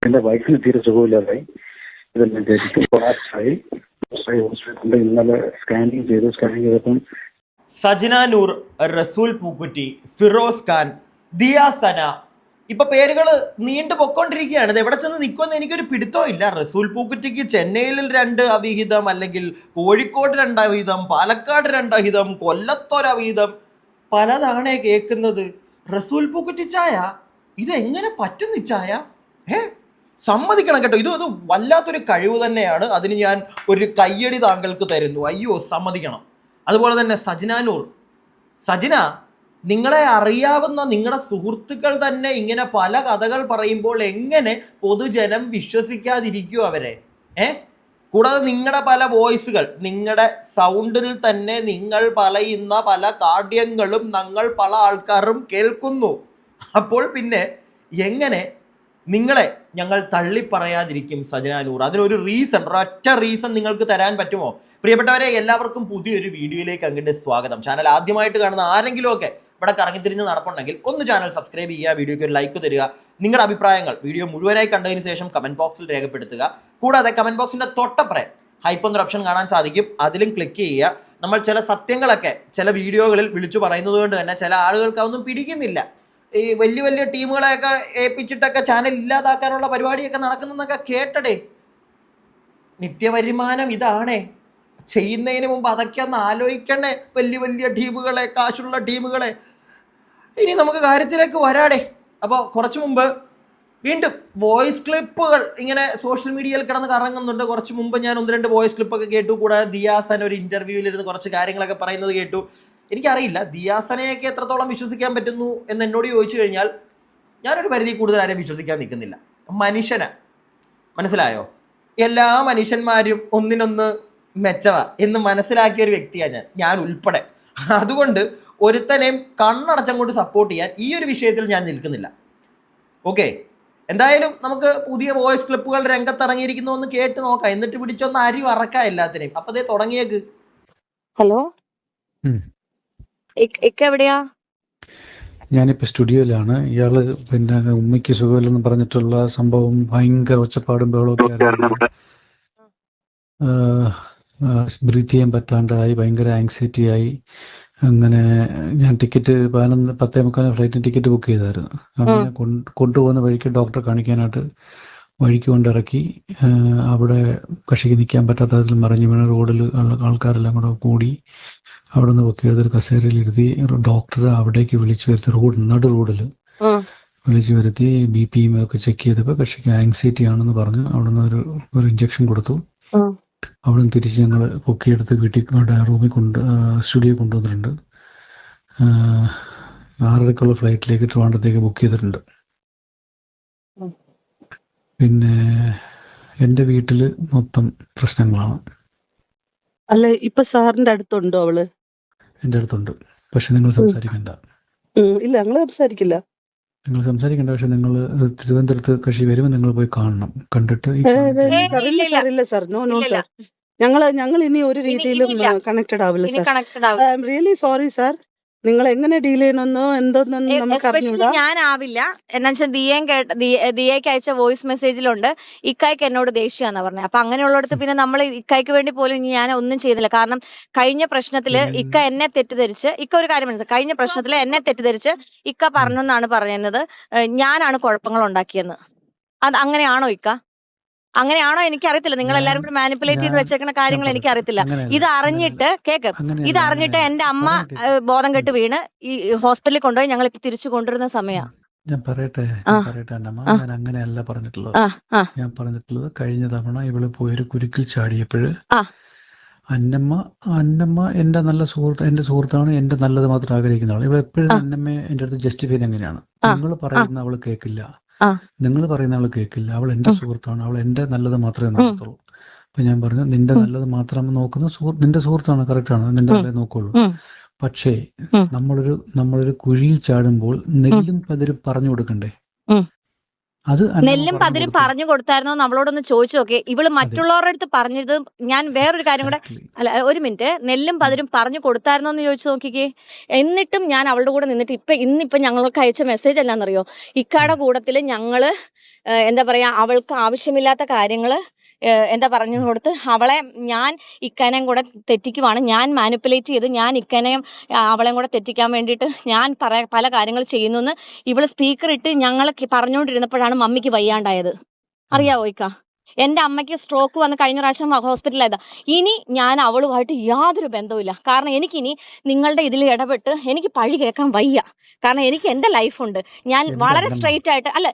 എന്റെ വൈഫിന് തീരെ സുഖമില്ലാതായി. ഇതെല്ലാം ശരിക്കും കൊളാപ്സായി ഹോസ്പിറ്റലിൽ ഇന്നലെ സ്കാനിങ് ചെയ്തപ്പം സജന നൂർ, റസൂൽ പൂക്കുറ്റി, ഫിറോസ് ഖാൻ, ദിയ സന, ഇപ്പൊ പേരുകൾ നീണ്ടു പൊക്കോണ്ടിരിക്കുകയാണ്. ഇത് എവിടെ ചെന്ന് നിൽക്കുമെന്ന് എനിക്കൊരു പിടുത്തവും ഇല്ല. റസൂൽ പൂക്കുറ്റിക്ക് ചെന്നൈയിൽ 2 അവിഹിതം, അല്ലെങ്കിൽ കോഴിക്കോട് 2 അവിഹിതം, പാലക്കാട് 2 അവിഹിതം, കൊല്ലത്തൊരവിഹിതം, പലതാണേ കേൾക്കുന്നത്. റസൂൽ പൂക്കുറ്റി ചായ ഇത് എങ്ങനെ പറ്റുന്നു ചായ? സമ്മതിക്കണം കേട്ടോ, ഇത് വല്ലാത്തൊരു കഴിവ് തന്നെയാണ്. അതിന് ഞാൻ ഒരു കയ്യടി താങ്കൾക്ക് തരുന്നു. അയ്യോ, സമ്മതിക്കണം. അതുപോലെ തന്നെ സജന നൂർ, സജന, നിങ്ങളെ അറിയാവുന്ന നിങ്ങളുടെ സുഹൃത്തുക്കൾ തന്നെ ഇങ്ങനെ പല കഥകൾ പറയുമ്പോൾ എങ്ങനെ പൊതുജനം വിശ്വസിക്കാതിരിക്കും അവരെ? കൂടാതെ നിങ്ങളുടെ പല വോയിസുകൾ, നിങ്ങളുടെ സൗണ്ടിൽ തന്നെ നിങ്ങൾ പറയുന്ന പല കാഠ്യങ്ങളും ഞങ്ങൾ പല ആൾക്കാരും കേൾക്കുന്നു. അപ്പോൾ പിന്നെ എങ്ങനെ നിങ്ങളെ ഞങ്ങൾ തള്ളിപ്പറയാതിരിക്കും സജന നൂർ? അതിനൊരു റീസൺ, ഒരൊറ്റ റീസൺ നിങ്ങൾക്ക് തരാൻ പറ്റുമോ? പ്രിയപ്പെട്ടവരെ, എല്ലാവർക്കും പുതിയൊരു വീഡിയോയിലേക്ക് അങ്ങോട്ട് സ്വാഗതം. ചാനൽ ആദ്യമായിട്ട് കാണുന്ന ആരെങ്കിലും ഒക്കെ ഇവിടെ കറങ്ങിത്തിരിഞ്ഞ് നടപ്പുണ്ടെങ്കിൽ ഒന്ന് ചാനൽ സബ്സ്ക്രൈബ് ചെയ്യുക, വീഡിയോയ്ക്ക് ഒരു ലൈക്ക് തരിക, നിങ്ങളുടെ അഭിപ്രായങ്ങൾ വീഡിയോ മുഴുവനായി കണ്ടതിന് ശേഷം കമന്റ് ബോക്സിൽ രേഖപ്പെടുത്തുക. കൂടാതെ കമന്റ് ബോക്സിന്റെ തൊട്ടപ്പുറേ ഹൈപ്പ് എന്നൊരു ഓപ്ഷൻ കാണാൻ സാധിക്കും, അതിലും ക്ലിക്ക് ചെയ്യുക. നമ്മൾ ചില സത്യങ്ങളൊക്കെ ചില വീഡിയോകളിൽ വിളിച്ചു പറയുന്നത് കൊണ്ട് തന്നെ ചില ആളുകൾക്ക് അതൊന്നും പിടിക്കുന്നില്ല. ഈ വലിയ വലിയ ടീമുകളെയൊക്കെ ഏൽപ്പിച്ചിട്ടൊക്കെ ചാനൽ ഇല്ലാതാക്കാനുള്ള പരിപാടിയൊക്കെ നടക്കുന്നതൊക്കെ കേട്ടടേ. നിത്യവരുമാനം ഇതാണേ. ചെയ്യുന്നതിന് മുമ്പ് അതൊക്കെ ഒന്ന് ആലോചിക്കണേ. വലിയ വലിയ ടീമുകളെ, കാശുള്ള ടീമുകളെ. ഇനി നമുക്ക് കാര്യത്തിലേക്ക് വരാടേ. അപ്പോൾ കുറച്ച് മുമ്പ് വീണ്ടും വോയിസ് ക്ലിപ്പുകൾ ഇങ്ങനെ സോഷ്യൽ മീഡിയയിൽ കിടന്ന് കറങ്ങുന്നുണ്ട്. കുറച്ച് മുമ്പ് ഞാൻ 1-2 വോയിസ് ക്ലിപ്പൊക്കെ കേട്ടു. കൂടാതെ ദിയാസൻ ഒരു ഇന്റർവ്യൂവിലിരുന്ന് കുറച്ച് കാര്യങ്ങളൊക്കെ പറയുന്നത് കേട്ടു. എനിക്കറിയില്ല ദിയാസനെയൊക്കെ എത്രത്തോളം വിശ്വസിക്കാൻ പറ്റുന്നു എന്ന് എന്നോട് ചോദിച്ചു കഴിഞ്ഞാൽ ഞാനൊരു പരിധി കൂടുതൽ ആരെയും വിശ്വസിക്കാൻ നിൽക്കുന്നില്ല. മനുഷ്യനെ മനസ്സിലായോ? എല്ലാ മനുഷ്യന്മാരും ഒന്നിനൊന്ന് മെച്ചവ എന്ന് മനസ്സിലാക്കിയ ഒരു വ്യക്തിയാണ് ഞാൻ ഉൾപ്പെടെ. അതുകൊണ്ട് ഒരുത്തനെയും കണ്ണടച്ചങ്ങോട്ട് സപ്പോർട്ട് ചെയ്യാൻ ഈ ഒരു വിഷയത്തിൽ ഞാൻ നിൽക്കുന്നില്ല. ഓക്കെ, എന്തായാലും നമുക്ക് പുതിയ വോയിസ് ക്ലിപ്പുകൾ രംഗത്തിറങ്ങിയിരിക്കുന്നു ഒന്ന് കേട്ട് നോക്കാം. എന്നിട്ട് പിടിച്ചൊന്ന് അരി വറക്കാം എല്ലാത്തിനെയും. അപ്പൊ അതേ തുടങ്ങിയേക്ക്. ഹലോ, എവിടെയാ? ഞാനിപ്പോ സ്റ്റുഡിയോയിലാണ്. ഇയാള് പിന്നെ ഉമ്മയ്ക്ക് സുഖമില്ലെന്ന് പറഞ്ഞിട്ടുള്ള സംഭവം ഭയങ്കര ഒച്ചപ്പാടും ബഹളമൊക്കെ ആയിരുന്നു. ബ്രീത്ത് ചെയ്യാൻ പറ്റാണ്ടായി, ഭയങ്കര ആങ്സൈറ്റി ആയി. അങ്ങനെ ഞാൻ ടിക്കറ്റ് 10:15 ഫ്ലൈറ്റിന് ടിക്കറ്റ് ബുക്ക് ചെയ്തായിരുന്നു. അങ്ങനെ കൊണ്ടുപോകുന്ന വഴിക്ക് ഡോക്ടറെ കാണിക്കാനായിട്ട് വഴിക്ക് കൊണ്ടിറക്കി. അവിടെ കക്ഷിക്ക് നിൽക്കാൻ പറ്റാത്ത തരത്തിൽ മറിഞ്ഞു വീണ റോഡിൽ ആൾക്കാരെല്ലാം കൂടെ കൂടി അവിടെ നിന്ന് പൊക്കിയെടുത്തൊരു കസേരയിൽ ഇരുത്തി ഡോക്ടറെ അവിടേക്ക് വിളിച്ചു വരുത്തി, നടു റോഡിൽ വിളിച്ചു വരുത്തി BP ഒക്കെ ചെക്ക് ചെയ്തപ്പോൾ കക്ഷിക്ക് ആങ്സൈറ്റി ആണെന്ന് പറഞ്ഞു. അവിടെ നിന്ന് ഒരു ഇഞ്ചക്ഷൻ കൊടുത്തു. അവിടെ നിന്ന് തിരിച്ച് ഞങ്ങൾ പൊക്കിയെടുത്ത് വീട്ടിൽ റൂമിൽ സ്റ്റുഡിയോ കൊണ്ടുവന്നിട്ടുണ്ട്. 6:30 ഫ്ലൈറ്റിലേക്ക് ട്രിവാൻഡ്രത്തേക്ക് ബുക്ക് ചെയ്തിട്ടുണ്ട്. പിന്നെ എന്റെ വീട്ടില് മൊത്തം പ്രശ്നങ്ങളാണ്. അല്ല, ഇപ്പൊ സാറിന്റെ അടുത്തുണ്ടോ അവള്? എന്റെ അടുത്തുണ്ട്. പക്ഷെ നിങ്ങൾ സംസാരിക്കണ്ട. ഇല്ല, ഞങ്ങള് സംസാരിക്കില്ല. നിങ്ങൾ സംസാരിക്കണ്ട. പക്ഷെ നിങ്ങൾ തിരുവനന്തപുരത്ത് കക്ഷി വരുമ്പോൾ നിങ്ങൾ പോയി കാണണം. കണ്ടിട്ട് ഇല്ല സാർ, നോ സാർ. ഞങ്ങൾ ഇനി ഒരു രീതിയിലും കണക്റ്റഡ് ആവില്ല sir. I am really sorry sir. നിങ്ങൾ എങ്ങനെ ഡീൽ ചെയ്യണമെന്നോ എന്തോന്നൊന്നും നമുക്ക് അറിഞ്ഞൂടാ. ഞാനാവില്ല. എന്നാ വെച്ചാൽ ദിയയ്ക്ക് അയച്ച വോയിസ് മെസ്സേജിലുണ്ട് ഇക്കായ്ക്ക് എന്നോട് ദേഷ്യാന്നാ പറഞ്ഞത്. അപ്പൊ അങ്ങനെയുള്ളടത്ത് പിന്നെ നമ്മൾ ഇക്കായ്ക്ക് വേണ്ടി പോലും ഞാൻ ഒന്നും ചെയ്യുന്നില്ല. കാരണം കഴിഞ്ഞ പ്രശ്നത്തില് ഇക്ക എന്നെ തെറ്റിദ്ധരിച്ച്, ഇക്ക ഒരു കാര്യം മനസ്സിലായി, കഴിഞ്ഞ പ്രശ്നത്തില് എന്നെ തെറ്റിദ്ധരിച്ച് ഇക്ക പറഞ്ഞെന്നാണ് പറയുന്നത് ഞാനാണ് കുഴപ്പങ്ങൾ ഉണ്ടാക്കിയെന്ന്. അത് അങ്ങനെയാണോ ഇക്ക? അങ്ങനെയാണോ? എനിക്ക് അറിയത്തില്ല. നിങ്ങൾ എല്ലാരും കൂടെ മാനിപ്പുലേറ്റ് ചെയ്ത് വെച്ചേക്കുന്ന കാര്യങ്ങൾ എനിക്ക് അറിയത്തില്ല. ഇത് അറിഞ്ഞിട്ട് എന്റെ അമ്മ ബോധം കെട്ട് വീണ് ഈ ഹോസ്പിറ്റലിൽ കൊണ്ടുപോയി ഞങ്ങൾ ഇപ്പൊ തിരിച്ചു കൊണ്ടുവരുന്ന സമയമാണ്. ഞാൻ പറയട്ടെ അന്നമ്മ, ഞാൻ അങ്ങനെയല്ല പറഞ്ഞിട്ടുള്ളത്. ഞാൻ പറഞ്ഞിട്ടുള്ളത് കഴിഞ്ഞ തവണ ഇവള് പോയൊരു കുരുക്കിൽ ചാടിയപ്പോഴ് അന്നമ്മ എന്റെ നല്ല സുഹൃത്ത്, എന്റെ സുഹൃത്താണ്, എന്റെ നല്ലത് മാത്രം ആഗ്രഹിക്കുന്ന ആൾ. ഇവൾ എപ്പോഴും അന്നമ്മയെ എന്റെ അടുത്ത് ജസ്റ്റിഫൈ ചെയ്ത് എങ്ങനെയാണ്? നിങ്ങൾ പറയുന്ന അവള് കേൾക്കില്ല, നിങ്ങൾ പറയുന്ന അവള് കേൾക്കില്ല. അവൾ എന്റെ സുഹൃത്താണ്, അവൾ എന്റെ നല്ലത് മാത്രമേ നോക്കത്തുള്ളൂ. അപ്പൊ ഞാൻ പറഞ്ഞു, നിന്റെ നല്ലത് മാത്രം നോക്കുന്ന നിന്റെ സുഹൃത്താണ്, കറക്റ്റാണ്, നിന്റെ നല്ലത് നോക്കുള്ളൂ. പക്ഷേ നമ്മളൊരു കുഴിയിൽ ചാടുമ്പോൾ നെല്ലും പതിരും പറഞ്ഞു കൊടുക്കണ്ടേ? അത് അന്നമ്മ നെല്ലും പറഞ്ഞു പതിരും കൊടുത്തു. പറഞ്ഞു കൊടുത്തായിരുന്നോ എന്ന് അവളോടൊന്ന് ചോദിച്ചു നോക്കെ. ഇവള് അതെ, മറ്റുള്ളവരുടെ അടുത്ത് പറഞ്ഞത് ഞാൻ വേറൊരു കാര്യം കൂടെ എക്സാക്ട്ലി. അല്ല ഒരു മിനിറ്റ്, നെല്ലും പതിരും പറഞ്ഞു കൊടുത്തായിരുന്നോ എന്ന് ചോദിച്ചു നോക്കിക്കേ. എന്നിട്ടും ഞാൻ അവളുടെ കൂടെ നിന്നിട്ട് ഇന്നിപ്പൊ ഞങ്ങൾക്ക് അയച്ച മെസ്സേജ് എന്നാന്നറിയോ, ഇക്കാടെ കൂടത്തില് ഞങ്ങള് എന്താ പറയാ അവൾക്ക് ആവശ്യമില്ലാത്ത കാര്യങ്ങള് എന്താ പറഞ്ഞു കൊടുത്ത് അവളെ ഞാൻ ഇക്കാനെയും കൂടെ തെറ്റിക്കുവാണ്, ഞാൻ മാനിപ്പുലേറ്റ് ചെയ്ത് ഞാൻ ഇക്കാനെയും അവളെയും കൂടെ തെറ്റിക്കാൻ വേണ്ടിയിട്ട് ഞാൻ പല കാര്യങ്ങൾ ചെയ്യുന്നു എന്ന് ഇവള് സ്പീക്കർ ഇട്ട് ഞങ്ങൾ പറഞ്ഞുകൊണ്ടിരുന്നപ്പോഴാണ് മമ്മിക്ക് വയ്യാണ്ടായത്. അറിയാവോ ഇക്ക? എന്റെ അമ്മയ്ക്ക് സ്ട്രോക്ക് വന്ന് കഴിഞ്ഞ പ്രാവശ്യം ഹോസ്പിറ്റലായതാ. ഇനി ഞാൻ അവളുമായിട്ട് യാതൊരു ബന്ധവുമില്ല. കാരണം എനിക്കിനി നിങ്ങളുടെ ഇതിൽ ഇടപെട്ട് എനിക്ക് പഴി കേൾക്കാൻ വയ്യ. കാരണം എനിക്ക് എന്റെ ലൈഫുണ്ട്. ഞാൻ എന്റെ വളരെ അന്നമ്മ സ്ട്രെയിറ്റ് ആയിട്ട് അല്ല,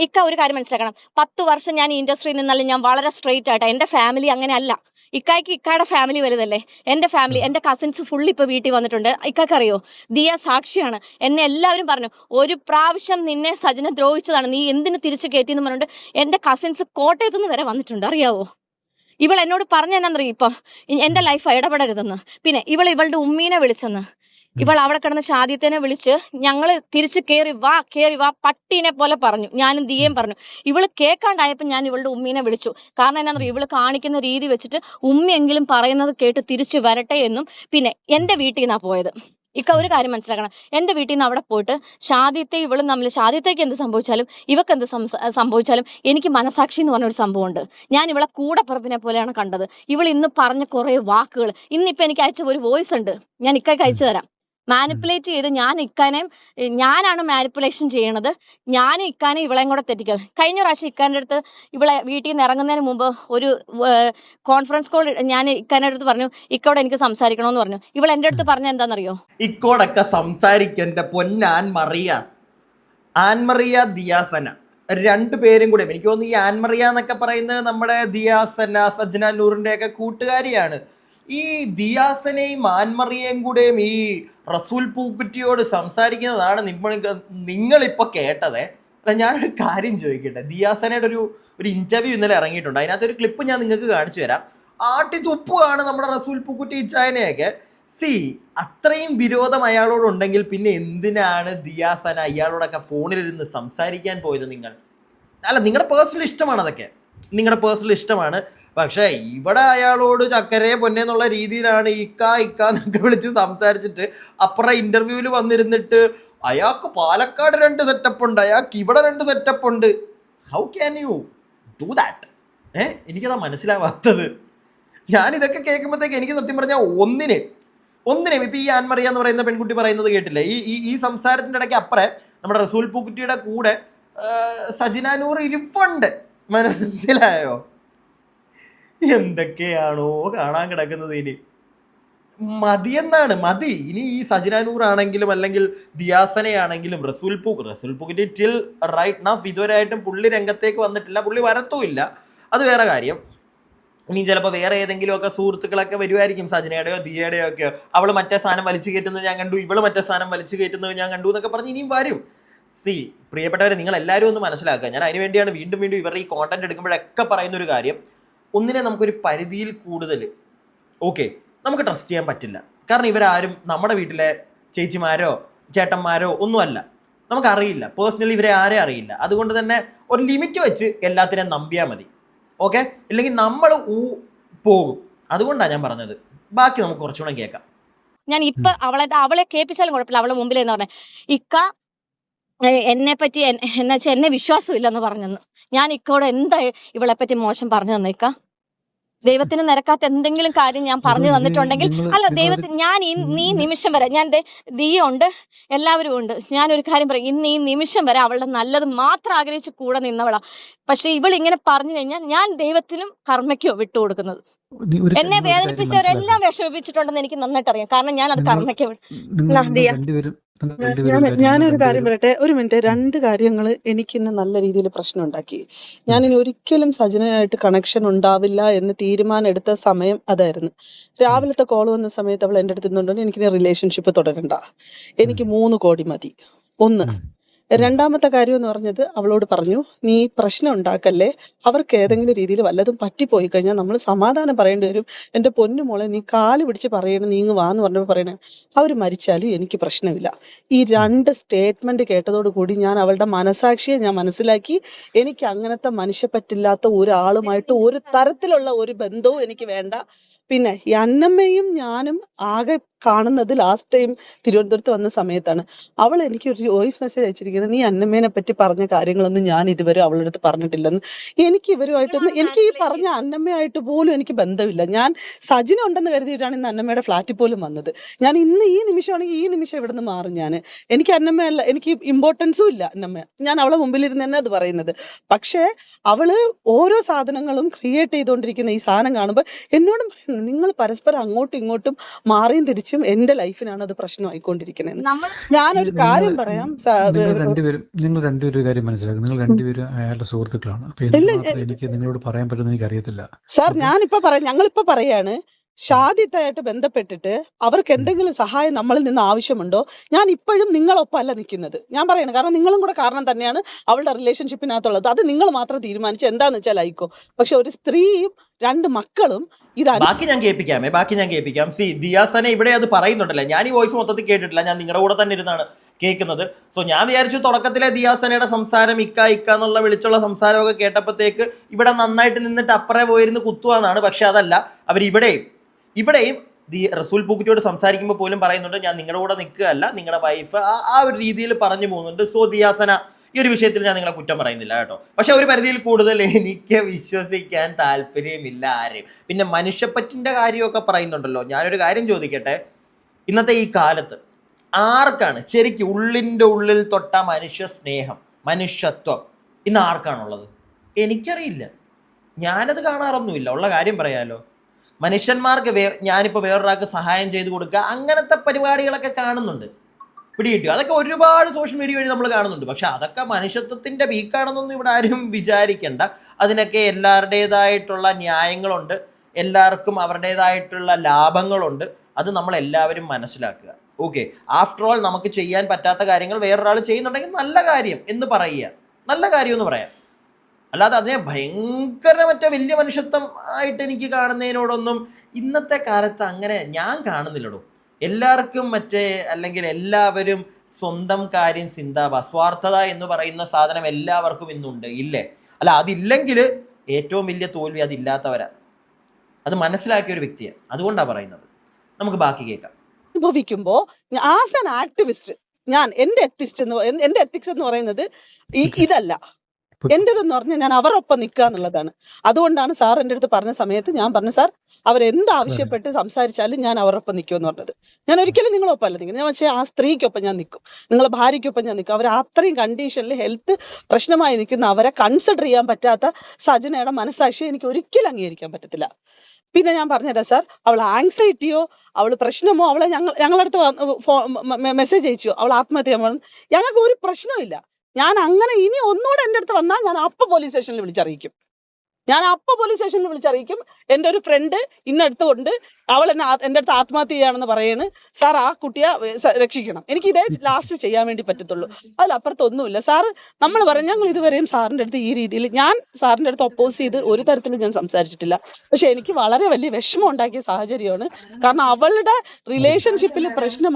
ഇക്ക ഒരു കാര്യം മനസ്സിലാക്കണം, 10 വർഷം ഞാൻ ഈ ഇൻഡസ്ട്രിയിൽ നിന്നാലും ഞാൻ വളരെ സ്ട്രെയിറ്റ് ആയിട്ട്, എന്റെ ഫാമിലി അങ്ങനെ അല്ല. ഇക്കായ്ക്ക് ഇക്കായുടെ ഫാമിലി വലുതല്ലേ. എന്റെ ഫാമിലി, എന്റെ കസിൻസ് ഫുൾ ഇപ്പൊ വീട്ടിൽ വന്നിട്ടുണ്ട്. ഇക്കാക്ക് അറിയോ, ദിയ സാക്ഷിയാണ്. എന്നെ എല്ലാവരും പറഞ്ഞു, ഒരു പ്രാവശ്യം നിന്നെ സജന ദ്രോഹിച്ചതാണ്, നീ എന്തിനു തിരിച്ചു കയറ്റിയെന്ന് പറഞ്ഞിട്ട് എന്റെ കസിൻസ് കോട്ടയത്ത് നിന്ന് വരെ വന്നിട്ടുണ്ട്. അറിയാവോ? ഇവൾ എന്നോട് പറഞ്ഞെന്നറിയോ ഇപ്പൊ എന്റെ ലൈഫ് ഇടപെടരുതെന്ന്. പിന്നെ ഇവളുടെ ഉമ്മീനെ വിളിച്ചെന്ന്. ഇവൾ അവിടെ കിടന്ന് ഷാദിയത്തിനെ വിളിച്ച് ഞങ്ങള് തിരിച്ചു കേറി വാ പട്ടീനെ പോലെ പറഞ്ഞു. ഞാനും ദിയേം പറഞ്ഞു. ഇവള് കേൾക്കാണ്ടായപ്പോ ഞാൻ ഇവളുടെ ഉമ്മീനെ വിളിച്ചു. കാരണം എന്നാന്നറിയോ, ഇവള് കാണിക്കുന്ന രീതി വെച്ചിട്ട് ഉമ്മയെങ്കിലും പറയുന്നത് കേട്ട് തിരിച്ചു വരട്ടെ എന്നും. പിന്നെ എന്റെ വീട്ടിൽ നിന്നാ പോയത്. ഇക്ക ഒരു കാര്യം മനസ്സിലാക്കണം, എന്റെ വീട്ടിൽ നിന്ന് അവിടെ പോയിട്ട് ഷാദിയത്തെ ഇവളും തമ്മിൽ, ഷാദിയത്തേക്ക് എന്ത് സംഭവിച്ചാലും ഇവക്ക് എന്ത് സംഭവിച്ചാലും എനിക്ക് മനസാക്ഷി എന്ന് പറഞ്ഞൊരു സംഭവമുണ്ട്. ഞാൻ ഇവളെ കൂടപ്പിറപ്പിനെ പോലെയാണ് കണ്ടത്. ഇവൾ ഇന്ന് പറഞ്ഞ കുറെ വാക്കുകൾ, ഇന്നിപ്പൊ എനിക്ക് അയച്ച ഒരു വോയിസ് ഉണ്ട്, ഞാൻ ഇക്കായ്ക്ക് അയച്ചു തരാം. മാനിപ്പുലേറ്റ് ചെയ്ത് ഞാനാണ് മാനിപ്പുലേഷൻ ചെയ്യണത്. ഞാൻ ഇക്കാനെ ഇവളെയും കൂടെ തെറ്റിക്കുക. കഴിഞ്ഞ പ്രാവശ്യം ഇക്കാന്റെ അടുത്ത് ഇവളെ വീട്ടിൽ നിന്ന് ഇറങ്ങുന്നതിന് മുമ്പ് ഒരു കോൺഫറൻസ് കോൾ ഞാൻ ഇക്കാന്റെ അടുത്ത് പറഞ്ഞു, ഇക്കോടെ എനിക്ക് സംസാരിക്കണമെന്ന് പറഞ്ഞു. ഇവൾ എന്റെ അടുത്ത് പറഞ്ഞ എന്താണെന്നറിയോ, ഇക്കോടൊക്കെ സംസാരിക്കേണ്ട ആൻമറിയ ദിയാസന രണ്ടുപേരും കൂടെ, എനിക്ക് തോന്നുന്നു ഈ ആൻമറിയ എന്നൊക്കെ പറയുന്നത് നമ്മുടെ ദിയാസന സജ്ന നൂറിന്റെ ഒക്കെ കൂട്ടുകാരിയാണ്. ഈ ദിയാസനയും ആൻമറിയയും കൂടെയും ഈ റസൂൽ പൂക്കുറ്റിയോട് സംസാരിക്കുന്നതാണ് നിങ്ങളിപ്പോൾ കേട്ടത്. അല്ല, ഞാനൊരു കാര്യം ചോദിക്കട്ടെ, ദിയാസനയുടെ ഒരു ഇന്റർവ്യൂ ഇന്നലെ ഇറങ്ങിയിട്ടുണ്ട്. അതിനകത്തൊരു ക്ലിപ്പ് ഞാൻ നിങ്ങൾക്ക് കാണിച്ചു തരാം. ആട്ടി തുപ്പുകയാണ് നമ്മുടെ റസൂൽ പൂക്കുറ്റി ഇച്ചായനെയൊക്കെ. അത്രയും വിരോധം അയാളോടുണ്ടെങ്കിൽ പിന്നെ എന്തിനാണ് ദിയാസന അയാളോടൊക്കെ ഫോണിലിരുന്ന് സംസാരിക്കാൻ പോയത്? നിങ്ങളുടെ പേഴ്സണൽ ഇഷ്ടമാണ്, അതൊക്കെ നിങ്ങളുടെ പേഴ്സണൽ ഇഷ്ടമാണ്. പക്ഷേ ഇവിടെ അയാളോട് ചക്കരേ പൊന്നേന്നുള്ള രീതിയിലാണ് ഇക്ക എന്നൊക്കെ വിളിച്ച് സംസാരിച്ചിട്ട് അപ്പുറം ഇന്റർവ്യൂവിൽ വന്നിരുന്നിട്ട് അയാൾക്ക് പാലക്കാട് 2 സെറ്റപ്പ് ഉണ്ട്, അയാൾക്ക് ഇവിടെ 2 സെറ്റപ്പ് ഉണ്ട്. How can you do that? എനിക്കതാ മനസ്സിലാവാത്തത്. ഞാനിതൊക്കെ കേൾക്കുമ്പോഴത്തേക്ക് എനിക്ക് സത്യം പറഞ്ഞാൽ ഒന്നിനെ ഇപ്പൊ ഈ ആൻമറിയ എന്ന് പറയുന്ന പെൺകുട്ടി പറയുന്നത് കേട്ടില്ലേ, ഈ സംസാരത്തിന്റെ ഇടയ്ക്ക് അപ്പുറം നമ്മുടെ റസൂൽ പൂക്കുറ്റിയുടെ കൂടെ സജിന നൂർ ഇരിപ്പുണ്ട്. മനസ്സിലായോ? എന്തൊക്കെയാണോ കാണാൻ കിടക്കുന്നത്. മതി. ഇനി ഈ സജിന നൂർ ആണെങ്കിലും അല്ലെങ്കിൽ ദിയാസനയാണെങ്കിലും റസൂൽ പൂക്കുറ്റി ടിൽ റൈറ്റ് നൗ ഇതുവരെയായിട്ടും പുള്ളി രംഗത്തേക്ക് വന്നിട്ടില്ല, പുള്ളി വരത്തുമില്ല. അത് വേറെ കാര്യം. ഇനി ചിലപ്പോൾ വേറെ ഏതെങ്കിലുമൊക്കെ സുഹൃത്തുക്കളൊക്കെ വരുമായിരിക്കും, സജനയുടെയോ ദിയയുടെയോ ഒക്കെ. അവൾ മറ്റേ സാധനം വലിച്ചു കയറ്റുന്നത് ഞാൻ കണ്ടു, ഇവള് മറ്റേ സാധനം വലിച്ചു കയറ്റുന്നത് ഞാൻ കണ്ടു എന്നൊക്കെ പറഞ്ഞ് ഇനിയും വരും. പ്രിയപ്പെട്ടവരെ, നിങ്ങൾ എല്ലാവരും ഒന്ന് മനസ്സിലാക്കുക. ഞാൻ അതിന് വേണ്ടിയാണ് വീണ്ടും ഇവരുടെ ഈ കോണ്ടന്റ് എടുക്കുമ്പോഴൊക്കെ പറയുന്ന ഒരു കാര്യം, ഒന്നിനെ നമുക്കൊരു പരിധിയിൽ കൂടുതൽ നമുക്ക് ട്രസ്റ്റ് ചെയ്യാൻ പറ്റില്ല. കാരണം ഇവരാരും നമ്മുടെ വീട്ടിലെ ചേച്ചിമാരോ ചേട്ടന്മാരോ ഒന്നുമല്ല, നമുക്കറിയില്ല. പേഴ്സണലി ഇവരെ ആരെ അറിയില്ല. അതുകൊണ്ട് തന്നെ ഒരു ലിമിറ്റ് വെച്ച് എല്ലാത്തിനെയും നമ്പിയാൽ മതി. ഇല്ലെങ്കിൽ നമ്മൾ പോകും. അതുകൊണ്ടാണ് ഞാൻ പറഞ്ഞത്. ബാക്കി നമുക്ക് കുറച്ചുകൂടെ കേൾക്കാം. ഞാൻ ഇപ്പൊ അവളെ കേൾപ്പിച്ചാലും കുഴപ്പമില്ല. അവളെ മുമ്പിൽ എന്ന് പറഞ്ഞ ഇക്ക എന്നെ പറ്റി എന്നുവെച്ചാൽ എന്നെ വിശ്വാസമില്ലെന്ന് പറഞ്ഞെന്ന്. ഞാൻ ഇക്കോടെ എന്താ ഇവളെ പറ്റി മോശം പറഞ്ഞു തന്നെ ഇക്ക? ദൈവത്തിന് നിരക്കാത്ത എന്തെങ്കിലും കാര്യം ഞാൻ പറഞ്ഞു തന്നിട്ടുണ്ടെങ്കിൽ അല്ല, ദൈവത്തിന് ഞാൻ ഈ നിമിഷം വരെ ഞാൻ ദിയ ഉണ്ട്, എല്ലാവരും ഉണ്ട്. ഞാനൊരു കാര്യം പറയും, ഇന്ന് ഈ നിമിഷം വരെ അവളുടെ നല്ലത് മാത്രം ആഗ്രഹിച്ച് കൂടെ നിന്നവളാ. പക്ഷെ ഇവൾ ഇങ്ങനെ പറഞ്ഞു കഴിഞ്ഞാൽ ഞാൻ ദൈവത്തിനും കർമ്മയ്ക്കോ വിട്ടുകൊടുക്കുന്നത്. എന്നെ വേദനിപ്പിച്ചവരെല്ലാം വിഷമിപ്പിച്ചിട്ടുണ്ടെന്ന് എനിക്ക് നന്നായിട്ട് അറിയാം. കാരണം ഞാൻ അത് കർമ്മയ്ക്ക് ഞാനൊരു കാര്യം പറയട്ടെ, ഒരു മിനിറ്റ്. 2 കാര്യങ്ങൾ എനിക്കിന്ന് നല്ല രീതിയിൽ പ്രശ്നം ഉണ്ടാക്കി. ഞാനിനി ഒരിക്കലും സജനയായിട്ട് കണക്ഷൻ ഉണ്ടാവില്ല എന്ന് തീരുമാനം എടുത്ത സമയം അതായിരുന്നു. രാവിലത്തെ കോൾ വന്ന സമയത്ത് അവൾ എന്റെ അടുത്ത് നിന്നുകൊണ്ട് എനിക്ക് റിലേഷൻഷിപ്പ് തുടരണ്ട, എനിക്ക് 3 കോടി മതി. 1 രണ്ടാമത്തെ കാര്യം എന്ന് പറഞ്ഞത് അവളോട് പറഞ്ഞു, നീ പ്രശ്നം ഉണ്ടാക്കല്ലേ, അവർക്ക് ഏതെങ്കിലും രീതിയിൽ വല്ലതും പറ്റിപ്പോയി കഴിഞ്ഞാൽ നമ്മൾ സമാധാനം പറയേണ്ടി വരും. എന്റെ പൊന്നു മോളെ, നീ കാല് പിടിച്ച് പറയണം, നീ ഇങ്ങ് വാന്ന് പറഞ്ഞപ്പോൾ പറയണേ അവര് മരിച്ചാലും എനിക്ക് പ്രശ്നമില്ല. ഈ 2 സ്റ്റേറ്റ്മെന്റ് കേട്ടതോടുകൂടി ഞാൻ അവളുടെ മനസാക്ഷിയെ ഞാൻ മനസ്സിലാക്കി. എനിക്ക് അങ്ങനത്തെ മനുഷ്യപ്പറ്റില്ലാത്ത ഒരാളുമായിട്ട് ഒരു തരത്തിലുള്ള ഒരു ബന്ധവും എനിക്ക് വേണ്ട. പിന്നെ ഈ അന്നമ്മയും ഞാനും ആകെ കാണുന്നത് ലാസ്റ്റ് ടൈം തിരുവനന്തപുരത്ത് വന്ന സമയത്താണ്. അവൾ എനിക്ക് ഒരു വോയിസ് മെസ്സേജ് അയച്ചിരിക്കുന്നത്, നീ അന്നമ്മേനെ പറ്റി പറഞ്ഞ കാര്യങ്ങളൊന്നും ഞാൻ ഇതുവരെ അവളുടെ അടുത്ത് പറഞ്ഞിട്ടില്ലെന്ന്. എനിക്ക് ഈ പറഞ്ഞ അന്നമ്മയായിട്ട് പോലും എനിക്ക് ബന്ധമില്ല. ഞാൻ സജിന ഉണ്ടെന്ന് കരുതിയിട്ടാണ് ഇന്ന് അന്നമ്മയുടെ ഫ്ലാറ്റിൽ പോലും വന്നത്. ഞാൻ ഇന്ന് ഈ നിമിഷമാണെങ്കിൽ ഈ നിമിഷം ഇവിടുന്ന് മാറും. എനിക്ക് അന്നമ്മയല്ല, എനിക്ക് ഇമ്പോർട്ടൻസും ഇല്ല അന്നമ്മ. ഞാൻ അവളെ മുമ്പിലിരുന്ന് തന്നെ അത് പറയുന്നത്. പക്ഷേ അവള് ഓരോ സാധനങ്ങളും ക്രിയേറ്റ് ചെയ്തുകൊണ്ടിരിക്കുന്ന ഈ സാധനം കാണുമ്പോൾ എന്നോടും പറയുന്നത്, നിങ്ങൾ പരസ്പരം അങ്ങോട്ടും ഇങ്ങോട്ടും മാറിയും തിരിച്ചും എന്റെ ലൈഫിനാണ് അത് പ്രശ്നമായിക്കൊണ്ടിരിക്കുന്നത്. ഞാനൊരു കാര്യം പറയാം, നിങ്ങൾ രണ്ടുപേരും ഒരു കാര്യം മനസ്സിലാക്കും, നിങ്ങൾ രണ്ടുപേരും അയാളുടെ സുഹൃത്തുക്കളാണ്. അപ്പൊ എന്തുമാത്രം എനിക്ക് നിങ്ങളോട് പറയാൻ പറ്റുമെന്ന് എനിക്ക് അറിയത്തില്ല സാർ. ഞങ്ങളിപ്പോ പറയാണ്, ഷാദിത്തായിട്ട് ബന്ധപ്പെട്ടിട്ട് അവർക്ക് എന്തെങ്കിലും സഹായം നമ്മളിൽ നിന്ന് ആവശ്യമുണ്ടോ? ഞാൻ ഇപ്പോഴും നിങ്ങളൊപ്പമല്ല നിൽക്കുന്നത്. ഞാൻ പറയണം, കാരണം നിങ്ങളും കൂടെ കാരണം തന്നെയാണ് അവളുടെ റിലേഷൻഷിപ്പിനകത്തുള്ളത്. അത് നിങ്ങൾ മാത്രം തീരുമാനിച്ച് എന്താന്ന് വെച്ചാൽ ആയിക്കോ. പക്ഷെ ഒരു സ്ത്രീയും 2 മക്കളും ബാക്കി ഞാൻ കേൾപ്പിക്കാം. സി ദിയാസന ഇവിടെ അത് പറയുന്നുണ്ടല്ലോ, ഞാൻ ഈ വോയിസ് മൊത്തത്തിൽ കേട്ടിട്ടില്ല, ഞാൻ നിങ്ങളുടെ കൂടെ തന്നെ ഇരുന്നാണ് കേൾക്കുന്നത്. സോ ഞാൻ വിചാരിച്ചു തുടക്കത്തിലെ ദിയാസനയുടെ സംസാരം ഇക്ക എന്നുള്ള വിളിച്ചുള്ള സംസാരമൊക്കെ കേട്ടപ്പോഴത്തേക്ക് ഇവിടെ നന്നായിട്ട് നിന്നിട്ട് അപ്പുറേ പോയിരുന്ന് കുത്തുവാന്നാണ്. പക്ഷെ അതല്ല, ഇവിടെയും റസൂൽ പൂക്കുറ്റിയോട് സംസാരിക്കുമ്പോൾ പോലും പറയുന്നുണ്ട്, ഞാൻ നിങ്ങളുടെ കൂടെ നിൽക്കുകയല്ല, നിങ്ങളുടെ വൈഫ് ആ ഒരു രീതിയിൽ പറഞ്ഞു പോകുന്നുണ്ട്. സോ ദിയാസന, ഈ ഒരു വിഷയത്തിൽ ഞാൻ നിങ്ങളെ കുറ്റം പറയുന്നില്ല കേട്ടോ. പക്ഷെ ഒരു പരിധിയിൽ കൂടുതൽ എനിക്ക് വിശ്വസിക്കാൻ താല്പര്യമില്ല ആരെയും. പിന്നെ മനുഷ്യപ്പറ്റിൻ്റെ കാര്യമൊക്കെ പറയുന്നുണ്ടല്ലോ, ഞാനൊരു കാര്യം ചോദിക്കട്ടെ, ഇന്നത്തെ ഈ കാലത്ത് ആർക്കാണ് ശരിക്കും ഉള്ളിൻ്റെ ഉള്ളിൽ തൊട്ട മനുഷ്യ സ്നേഹം, മനുഷ്യത്വം ഇന്ന് ആർക്കാണുള്ളത്? എനിക്കറിയില്ല, ഞാനത് കാണാറൊന്നുമില്ല. ഉള്ള കാര്യം പറയാലോ, മനുഷ്യന്മാർക്ക് ഞാനിപ്പോൾ വേറൊരാൾക്ക് സഹായം ചെയ്തു കൊടുക്കുക, അങ്ങനത്തെ പരിപാടികളൊക്കെ കാണുന്നുണ്ട്, പിടികിട്ടു. അതൊക്കെ ഒരുപാട് സോഷ്യൽ മീഡിയ വഴി നമ്മൾ കാണുന്നുണ്ട്. പക്ഷെ അതൊക്കെ മനുഷ്യത്വത്തിൻ്റെ വീക്കാണെന്നൊന്നും ഇവിടെ ആരും വിചാരിക്കേണ്ട. അതിനൊക്കെ എല്ലാവരുടേതായിട്ടുള്ള ന്യായങ്ങളുണ്ട്, എല്ലാവർക്കും അവരുടേതായിട്ടുള്ള ലാഭങ്ങളുണ്ട്. അത് നമ്മളെല്ലാവരും മനസ്സിലാക്കുക. ഓക്കെ, ആഫ്റ്റർ ഓൾ നമുക്ക് ചെയ്യാൻ പറ്റാത്ത കാര്യങ്ങൾ വേറൊരാൾ ചെയ്യുന്നുണ്ടെങ്കിൽ നല്ല കാര്യം എന്ന് പറയാം. അല്ലാതെ അതിനെ ഭയങ്കര വലിയ മനുഷ്യത്വം ആയിട്ട് എനിക്ക് കാണുന്നതിനോടൊന്നും ഇന്നത്തെ കാലത്ത് അങ്ങനെ ഞാൻ കാണുന്നില്ലടോ. എല്ലാവർക്കും അല്ലെങ്കിൽ എല്ലാവരും സ്വന്തം കാര്യം സിന്ദാബാദ്, സ്വാർത്ഥത എന്ന് പറയുന്ന സാധനം എല്ലാവർക്കും ഇന്നുണ്ട്, ഇല്ലേ? അല്ല, അതില്ലെങ്കിൽ ഏറ്റവും വലിയ തോൽവി അതില്ലാത്തവരാ. അത് മനസ്സിലാക്കിയ ഒരു വ്യക്തിയാണ്, അതുകൊണ്ടാണ് പറയുന്നത്. നമുക്ക് ബാക്കി കേൾക്കാം. അനുഭവിക്കുമ്പോ ആസ് ആൻ ആക്ടിവിസ്റ്റ് എന്റെ എത്തിക്സ് എന്ന് പറയുന്നത് ഇതല്ല. എന്റേതെന്ന് പറഞ്ഞാൽ ഞാൻ അവരൊപ്പം നിൽക്കുക എന്നുള്ളതാണ്. അതുകൊണ്ടാണ് സാർ എൻ്റെ അടുത്ത് പറഞ്ഞ സമയത്ത് ഞാൻ പറഞ്ഞു, സാർ അവരെന്താവശ്യപ്പെട്ട് സംസാരിച്ചാലും ഞാൻ അവരൊപ്പം നിൽക്കുമെന്ന് പറഞ്ഞത്. ഞാൻ ഒരിക്കലും നിങ്ങളൊപ്പം അല്ല നിൽക്കുന്നത്. പക്ഷേ ആ സ്ത്രീക്കൊപ്പം ഞാൻ നിൽക്കും, നിങ്ങളെ ഭാര്യയ്ക്കൊപ്പം ഞാൻ നിൽക്കും. അവർ അത്രയും കണ്ടീഷനിൽ ഹെൽത്ത് പ്രശ്നമായി നിൽക്കുന്ന അവരെ കൺസിഡർ ചെയ്യാൻ പറ്റാത്ത സജനയുടെ മനസ്സാക്ഷി എനിക്ക് ഒരിക്കലും അംഗീകരിക്കാൻ പറ്റത്തില്ല. പിന്നെ ഞാൻ പറഞ്ഞുതരാം സാർ, അവൾ ആങ്സൈറ്റിയോ അവള് പ്രശ്നമോ അവളെ ഞങ്ങളടുത്ത് മെസ്സേജ് അയച്ചോ അവൾ ആത്മഹത്യ ചെയ്യാൻ പറഞ്ഞു, ഞങ്ങൾക്ക് ഒരു പ്രശ്നമില്ല. ഞാൻ അങ്ങനെ ഇനി ഒന്നുകൂടെ എൻ്റെ അടുത്ത് വന്നാൽ ഞാൻ അപ്പൊ പോലീസ് സ്റ്റേഷനിൽ വിളിച്ചറിയിക്കും. എൻ്റെ ഒരു ഫ്രണ്ട് ഇന്നടുത്തുകൊണ്ട് അവൾ എൻ്റെ അടുത്ത് ആത്മഹത്യ ചെയ്യാണെന്ന് പറയാണ്. സാർ, ആ കുട്ടിയെ രക്ഷിക്കണം, എനിക്ക് ഇതേ ലാസ്റ്റ് ചെയ്യാൻ വേണ്ടി പറ്റത്തുള്ളൂ, അതിലപ്പുറത്തൊന്നുമില്ല. സാറ് നമ്മൾ പറയും, ഞങ്ങൾ ഇതുവരെയും സാറിൻ്റെ അടുത്ത് ഈ രീതിയിൽ ഞാൻ സാറിൻ്റെ അടുത്ത് ഒപ്പോസ് ചെയ്ത് ഒരു തരത്തിലും ഞാൻ സംസാരിച്ചിട്ടില്ല. പക്ഷെ എനിക്ക് വളരെ വലിയ വിഷമം ഉണ്ടാക്കിയ സാഹചര്യമാണ്. കാരണം അവളുടെ റിലേഷൻഷിപ്പിൽ പ്രശ്നം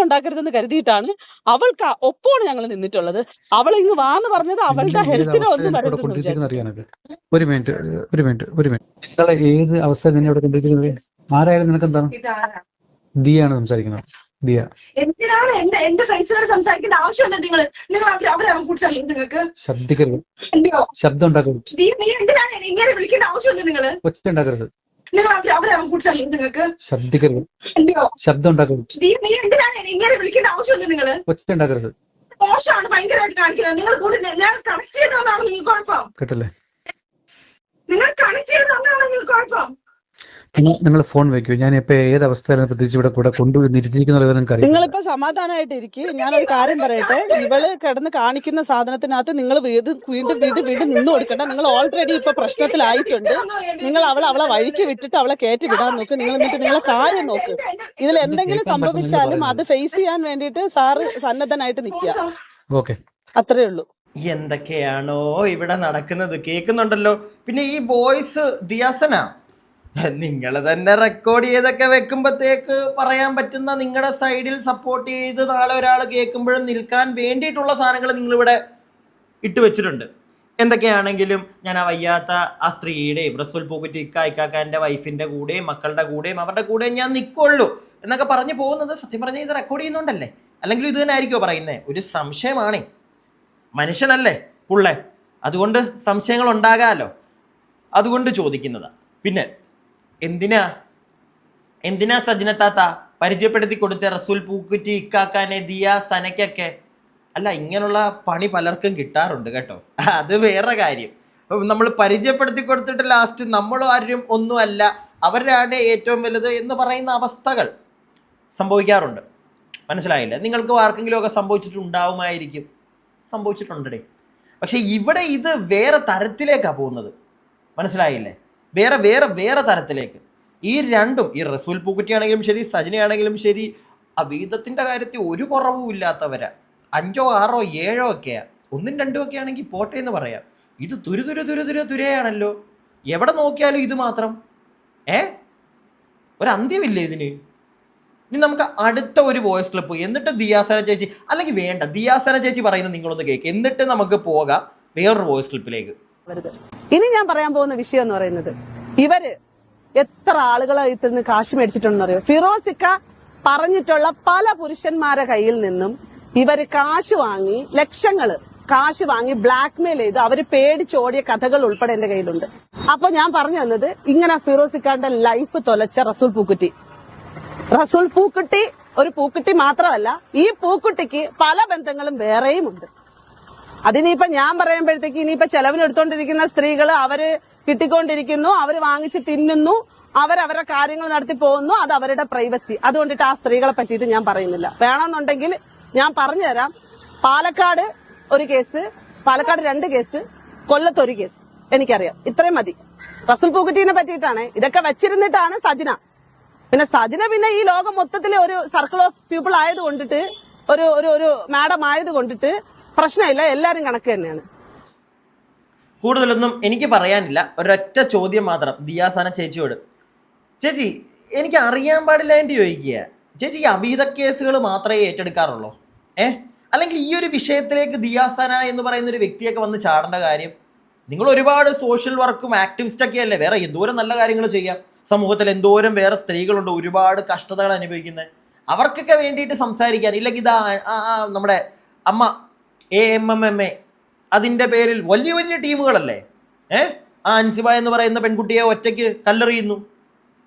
ഉണ്ടാക്കരുതെന്ന് കരുതിയിട്ടാണ് അവൾക്ക് ഒപ്പമാണ് ഞങ്ങൾ നിന്നിട്ടുള്ളത്. അവൾ ഇങ്ങ് വാന്ന് പറഞ്ഞത് അവളുടെ ഹെൽത്തിനെ ഒന്നും അറിയാനത്. ഒരു മിനിറ്റ് ഏത് അവസ്ഥ നിന്നെ അവിടെ കൊണ്ടിരിക്കുന്നത്? ആരായാലും നിനക്ക് എന്താണ്? ദിയാണ് സംസാരിക്കുന്നത്. ദിയ, എന്തിനാണ് എന്റെ ഫ്രണ്ട്സിനോട് സംസാരിക്കേണ്ട ആവശ്യമുണ്ട്? നിങ്ങൾ അവരെ നിങ്ങൾക്ക് ശബ്ദിക്കരുത്, ശബ്ദം ഉണ്ടാക്കരുത്, എന്തിനാണ് ഇങ്ങനെ വിളിക്കേണ്ട ആവശ്യമുണ്ട്? നിങ്ങൾ ഒച്ച ഉണ്ടാക്കരുത്, നിങ്ങൾക്ക് ശബ്ദിക്കരുത്, ശബ്ദം ഉണ്ടാക്കരുത്, എന്തിനാണ് ഇങ്ങനെ വിളിക്കേണ്ട ആവശ്യമുണ്ട്? നിങ്ങൾ ഒച്ച ഉണ്ടാക്കരുത്. മോശമാണ് ഭയങ്കരമായിട്ട് കാണിക്കുന്നത്. നിങ്ങൾ കൂടി ഞാൻ കണക്ട് ചെയ്തതാണ് നിങ്ങൾക്ക് കുഴപ്പം. കേട്ടല്ലേ? നിങ്ങൾ കണക്ട് ചെയ്തതാണ് നിങ്ങൾക്ക് കുഴപ്പം. നിങ്ങൾ ഫോൺ വെക്കൂ. ഞാൻ ഇപ്പൊ ഏത് അവസ്ഥയിലാണ് പ്രത്യേകിച്ച് ഇവിടെ കൂടെ കൊണ്ടുവന്നിരുത്തിയിരിക്കുന്ന നിങ്ങൾക്ക് അറിയാം. നിങ്ങളിപ്പോ സമാധാനമായിട്ട് ഇരിക്കും. ഞാനൊരു കാര്യം പറയട്ടെ, ഇവള് കിടന്ന് കാണിക്കുന്ന സാധനത്തിനകത്ത് നിങ്ങൾ വീണ്ടും വീണ്ടും വീണ്ടും വീണ്ടും നിന്ന് കൊടുക്കണ്ട. നിങ്ങൾ ഓൾറെഡി ഇപ്പൊ പ്രശ്നത്തിലായിട്ടുണ്ട്. നിങ്ങൾ അവളെ വഴിക്ക് വിട്ടിട്ട് അവളെ കയറ്റി വിടാൻ നോക്ക്. നിങ്ങൾ എന്നിട്ട് നിങ്ങളെ കാര്യം നോക്ക്. ഇതിൽ എന്തെങ്കിലും സംഭവിച്ചാലും അത് ഫേസ് ചെയ്യാൻ വേണ്ടിയിട്ട് സാറ് സന്നദ്ധനായിട്ട് നിൽക്കുക. ഓക്കെ, അത്രേ ഉള്ളൂ. എന്തൊക്കെയാണോ ഇവിടെ നടക്കുന്നത് കേൾക്കുന്നുണ്ടല്ലോ. പിന്നെ ഈ വോയിസ് ദിയാസന നിങ്ങൾ തന്നെ റെക്കോർഡ് ചെയ്തൊക്കെ വെക്കുമ്പോഴത്തേക്ക് പറയാൻ പറ്റുന്ന നിങ്ങളുടെ സൈഡിൽ സപ്പോർട്ട് ചെയ്ത് നാളെ ഒരാൾ കേൾക്കുമ്പോഴും നിൽക്കാൻ വേണ്ടിയിട്ടുള്ള സാധനങ്ങൾ നിങ്ങളിവിടെ ഇട്ട് വെച്ചിട്ടുണ്ട്. എന്തൊക്കെയാണെങ്കിലും ഞാൻ ആ വയ്യാത്ത ആ സ്ത്രീയുടെയും റസൂൽ പൂക്കുറ്റി ഇക്കാക്കാൻ്റെ വൈഫിൻ്റെ കൂടെയും മക്കളുടെ കൂടെയും അവരുടെ കൂടെയും ഞാൻ നിൽക്കുള്ളൂ എന്നൊക്കെ പറഞ്ഞു പോകുന്നത് സത്യം പറഞ്ഞാൽ ഇത് റെക്കോർഡ് ചെയ്യുന്നുണ്ടല്ലേ, അല്ലെങ്കിൽ ഇത് തന്നെ ആയിരിക്കുമോ പറയുന്നത്? ഒരു സംശയമാണേ, മനുഷ്യനല്ലേ പുള്ളേ, അതുകൊണ്ട് സംശയങ്ങൾ ഉണ്ടാകാമല്ലോ, അതുകൊണ്ട് ചോദിക്കുന്നതാ. പിന്നെ എന്തിനാ സജ്നത്താത്ത പരിചയപ്പെടുത്തി കൊടുത്ത റസൂൽ പൂക്കുറ്റി ഇക്കാക്കാനെ ദിയ സനയ്ക്കൊക്കെ? അല്ല, ഇങ്ങനെയുള്ള പണി പലർക്കും കിട്ടാറുണ്ട് കേട്ടോ, അത് വേറെ കാര്യം. നമ്മൾ പരിചയപ്പെടുത്തി കൊടുത്തിട്ട് ലാസ്റ്റ് നമ്മൾ ആരും ഒന്നുമല്ല, അവരാണ് ഏറ്റവും വലുത് എന്ന് പറയുന്ന അവസ്ഥകൾ സംഭവിക്കാറുണ്ട്. മനസ്സിലായില്ല? നിങ്ങൾക്ക് ആർക്കെങ്കിലും ഒക്കെ സംഭവിച്ചിട്ടുണ്ടാവുമായിരിക്കും, സംഭവിച്ചിട്ടുണ്ടേ. പക്ഷെ ഇവിടെ ഇത് വേറെ തരത്തിലേക്കാണ് പോകുന്നത്, മനസ്സിലായില്ലേ? വേറെ വേറെ വേറെ തരത്തിലേക്ക്. ഈ രണ്ടും, ഈ റസൂൽ പൂക്കുറ്റിയാണെങ്കിലും ശരി സജനയാണെങ്കിലും ശരി, അബീദത്തിൻ്റെ കാര്യത്തിൽ ഒരു കുറവും ഇല്ലാത്തവരാ. 5, 6, 7 ഒക്കെയാ, 1, 2 ഒക്കെ ആണെങ്കിൽ പോട്ടെ എന്ന് പറയാം. ഇത് തുരയാണല്ലോ, എവിടെ നോക്കിയാലും ഇത് മാത്രം. ഒരു അന്ത്യമില്ലേ ഇതിന്? ഇനി നമുക്ക് അടുത്ത ഒരു വോയിസ് ക്ലിപ്പ്, എന്നിട്ട് ദിയാസന ചേച്ചി, അല്ലെങ്കിൽ വേണ്ട ദിയാസന ചേച്ചി പറയുന്നത് നിങ്ങളൊന്ന് കേൾക്ക്, എന്നിട്ട് നമുക്ക് പോകാം വേറൊരു വോയിസ് ക്ലിപ്പിലേക്ക്. ഇനി ഞാൻ പറയാൻ പോകുന്ന വിഷയം എന്ന് പറയുന്നത്, ഇവര് എത്ര ആളുകളെ ഇന്ന് കാശ് മേടിച്ചിട്ടുണ്ടെന്ന് അറിയോ? ഫിറോസിക്ക പറഞ്ഞിട്ടുള്ള പല പുരുഷന്മാരെ കയ്യിൽ നിന്നും ഇവര് കാശ് വാങ്ങി, ലക്ഷങ്ങള് കാശ് വാങ്ങി ബ്ലാക്ക് മെയിൽ ചെയ്ത് അവര് പേടിച്ചോടിയ കഥകൾ ഉൾപ്പെടെ എന്റെ കയ്യിലുണ്ട്. അപ്പൊ ഞാൻ പറഞ്ഞു തന്നത്, ഇങ്ങനെ ഫിറോസിക്കാന്റെ ലൈഫ് തൊലച്ച റസൂൽ പൂക്കുറ്റി ഒരു പൂക്കുറ്റി മാത്രമല്ല, ഈ പൂക്കുട്ടിക്ക് പല ബന്ധങ്ങളും വേറെയും ഉണ്ട്. അതിനിപ്പോ ഞാൻ പറയുമ്പോഴത്തേക്ക് ഇനിയിപ്പോ ചെലവിനെടുത്തോണ്ടിരിക്കുന്ന സ്ത്രീകള് അവര് കിട്ടിക്കൊണ്ടിരിക്കുന്നു, അവര് വാങ്ങിച്ച് തിന്നുന്നു, അവരവരുടെ കാര്യങ്ങൾ നടത്തി പോകുന്നു, അത് അവരുടെ പ്രൈവസി. അതുകൊണ്ടിട്ട് ആ സ്ത്രീകളെ പറ്റിയിട്ട് ഞാൻ പറയുന്നില്ല. വേണമെന്നുണ്ടെങ്കിൽ ഞാൻ പറഞ്ഞുതരാം. പാലക്കാട് 1 കേസ്, പാലക്കാട് 2 കേസ്, കൊല്ലത്ത് 1 കേസ് എനിക്കറിയാം. ഇത്രയും മതി. റസൂൽ പൂക്കുറ്റീനെ പറ്റിയിട്ടാണ് ഇതൊക്കെ വെച്ചിരുന്നിട്ടാണ് സജന. പിന്നെ സജന പിന്നെ ഈ ലോകം മൊത്തത്തിലെ ഒരു സർക്കിൾ ഓഫ് പീപ്പിൾ ആയത് കൊണ്ടിട്ട്, ഒരു മാഡം ആയത് കൊണ്ടിട്ട് പ്രശ്നമില്ല, എല്ലാരും കണക്ക് തന്നെയാണ്. കൂടുതലൊന്നും എനിക്ക് പറയാനില്ല. ഒരൊറ്റ ചോദ്യം മാത്രം ദിയാസന ചേച്ചിയോട്. ചേച്ചി, എനിക്ക് അറിയാൻ പാടില്ലാണ്ട് ചോദിക്കുക, ചേച്ചി ഈ അബീദ കേസുകൾ മാത്രമേ ഏറ്റെടുക്കാറുള്ളൂ? അല്ലെങ്കിൽ ഈ ഒരു വിഷയത്തിലേക്ക് ദിയാസന എന്ന് പറയുന്ന ഒരു വ്യക്തിയൊക്കെ വന്ന് ചാടേണ്ട കാര്യം? നിങ്ങൾ ഒരുപാട് സോഷ്യൽ വർക്കും ആക്ടിവിസ്റ്റൊക്കെ അല്ലേ, വേറെ എന്തോരം നല്ല കാര്യങ്ങൾ ചെയ്യാം. സമൂഹത്തിൽ എന്തോരം വേറെ സ്ത്രീകളുണ്ട് ഒരുപാട് കഷ്ടതകൾ അനുഭവിക്കുന്നത്, അവർക്കൊക്കെ വേണ്ടിയിട്ട് സംസാരിക്കാൻ. ഇല്ലെങ്കിൽ ഇതാ നമ്മുടെ അമ്മ AMMA, അതിൻ്റെ പേരിൽ വലിയ വലിയ ടീമുകളല്ലേ ആ അൻസിബ എന്ന് പറയുന്ന പെൺകുട്ടിയെ ഒറ്റയ്ക്ക് കല്ലെറിയുന്നു.